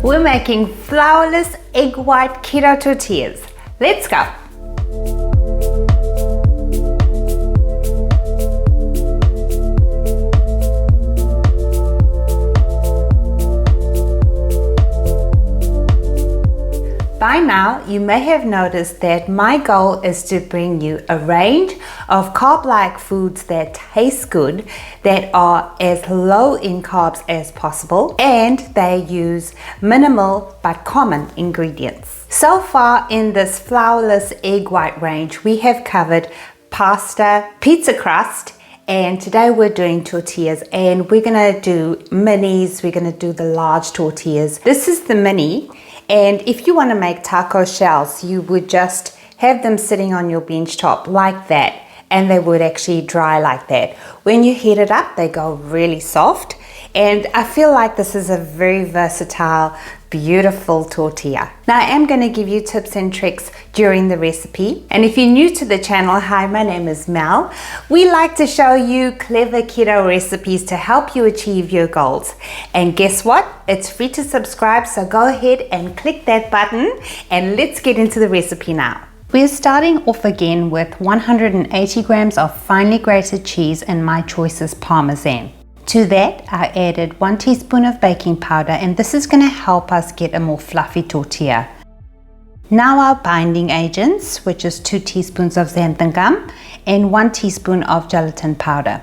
We're making flourless egg white keto tortillas. Let's go. By now, you may have noticed that my goal is to bring you a range of carb-like foods that taste good, that are as low in carbs as possible, and they use minimal but common ingredients. So far in this flourless egg white range, we have covered pasta, pizza crust, and today we're doing tortillas, and we're gonna do minis, we're gonna do the large tortillas. This is the mini. And if you want to make taco shells, you would just have them sitting on your bench top like that, and they would actually dry like that. When you heat it up, they go really soft, and I feel like this is a very versatile, beautiful tortilla. Now I am going to give you tips and tricks during the recipe, and if you're new to the channel, hi, my name is Mel. We like to show you clever keto recipes to help you achieve your goals. And guess what? It's free to subscribe, so go ahead and click that button, and let's get into the recipe now. We're starting off again with 180 grams of finely grated cheese, and my choice is Parmesan. To that, I added 1 teaspoon of baking powder, and this is going to help us get a more fluffy tortilla. Now our binding agents, which is 2 teaspoons of xanthan gum and 1 teaspoon of gelatin powder.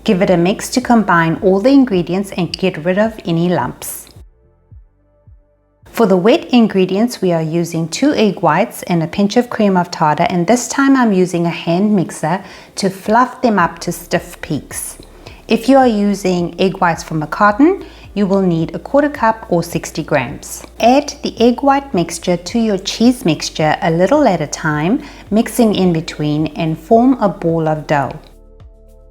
Give it a mix to combine all the ingredients and get rid of any lumps. For the wet ingredients, we are using 2 egg whites and a pinch of cream of tartar, and this time I'm using a hand mixer to fluff them up to stiff peaks. If you are using egg whites from a carton, you will need a 1/4 cup or 60 grams. Add the egg white mixture to your cheese mixture a little at a time, mixing in between, and form a ball of dough.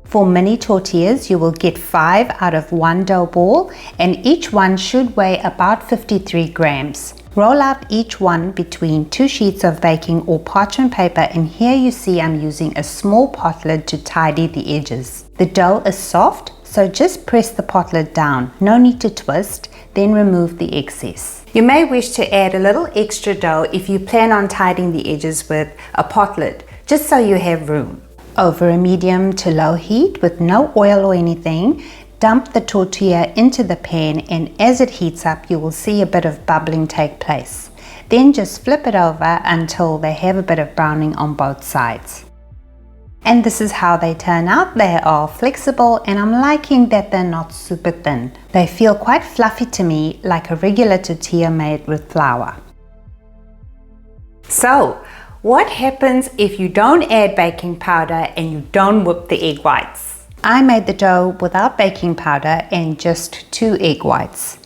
For mini tortillas, you will get 5 out of 1 dough ball, and each one should weigh about 53 grams. Roll out each one between 2 sheets of baking or parchment paper, and here you see I'm using a small pot lid to tidy the edges. The dough is soft, so just press the pot lid down, no need to twist, then remove the excess. You may wish to add a little extra dough if you plan on tidying the edges with a pot lid, just so you have room. Over a medium to low heat with no oil or anything, dump the tortilla into the pan, and as it heats up, you will see a bit of bubbling take place. Then just flip it over until they have a bit of browning on both sides. And this is how they turn out. They are flexible, and I'm liking that they're not super thin. They feel quite fluffy to me, like a regular tortilla made with flour. So, what happens if you don't add baking powder and you don't whip the egg whites? I made the dough without baking powder and just 2 egg whites.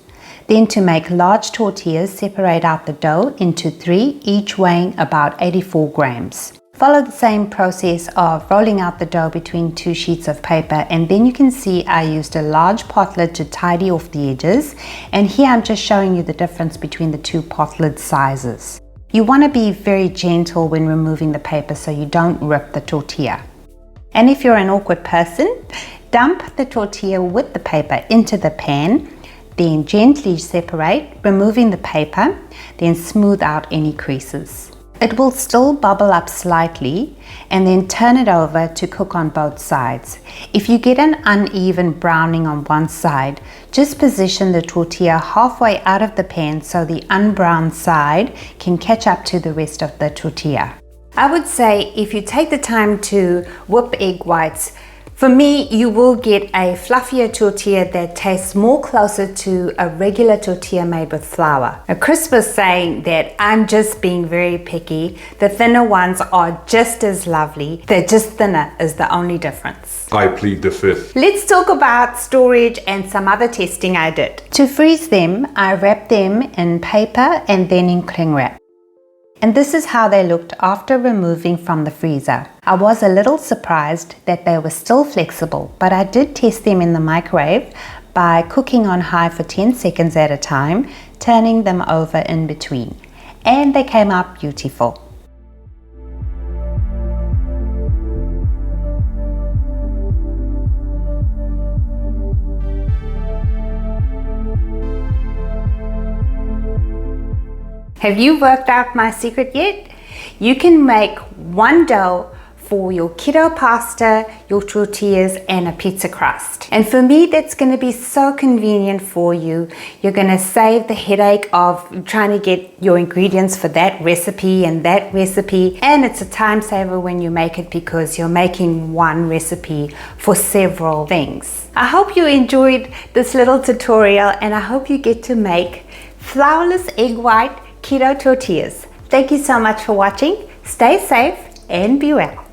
Then to make large tortillas, separate out the dough into 3, each weighing about 84 grams. Follow the same process of rolling out the dough between 2 sheets of paper, and then you can see I used a large pot lid to tidy off the edges, and here I'm just showing you the difference between the 2 pot lid sizes. You want to be very gentle when removing the paper so you don't rip the tortilla. And if you're an awkward person, dump the tortilla with the paper into the pan, then gently separate, removing the paper, then smooth out any creases. It will still bubble up slightly, and then turn it over to cook on both sides. If you get an uneven browning on one side, just position the tortilla halfway out of the pan so the unbrowned side can catch up to the rest of the tortilla. I would say if you take the time to whip egg whites, for me, you will get a fluffier tortilla that tastes more closer to a regular tortilla made with flour. Now, Chris was saying that I'm just being very picky. The thinner ones are just as lovely. They're just thinner is the only difference. I plead the fifth. Let's talk about storage and some other testing I did. To freeze them, I wrapped them in paper and then in cling wrap. And this is how they looked after removing from the freezer. I was a little surprised that they were still flexible, but I did test them in the microwave by cooking on high for 10 seconds at a time, turning them over in between. And they came out beautiful. Have you worked out my secret yet? You can make one dough for your keto pasta, your tortillas, and a pizza crust. And for me, that's going to be so convenient for you. You're going to save the headache of trying to get your ingredients for that recipe and that recipe. And it's a time saver when you make it because you're making one recipe for several things. I hope you enjoyed this little tutorial, and I hope you get to make flourless egg white keto tortillas. Thank you so much for watching. Stay safe and be well.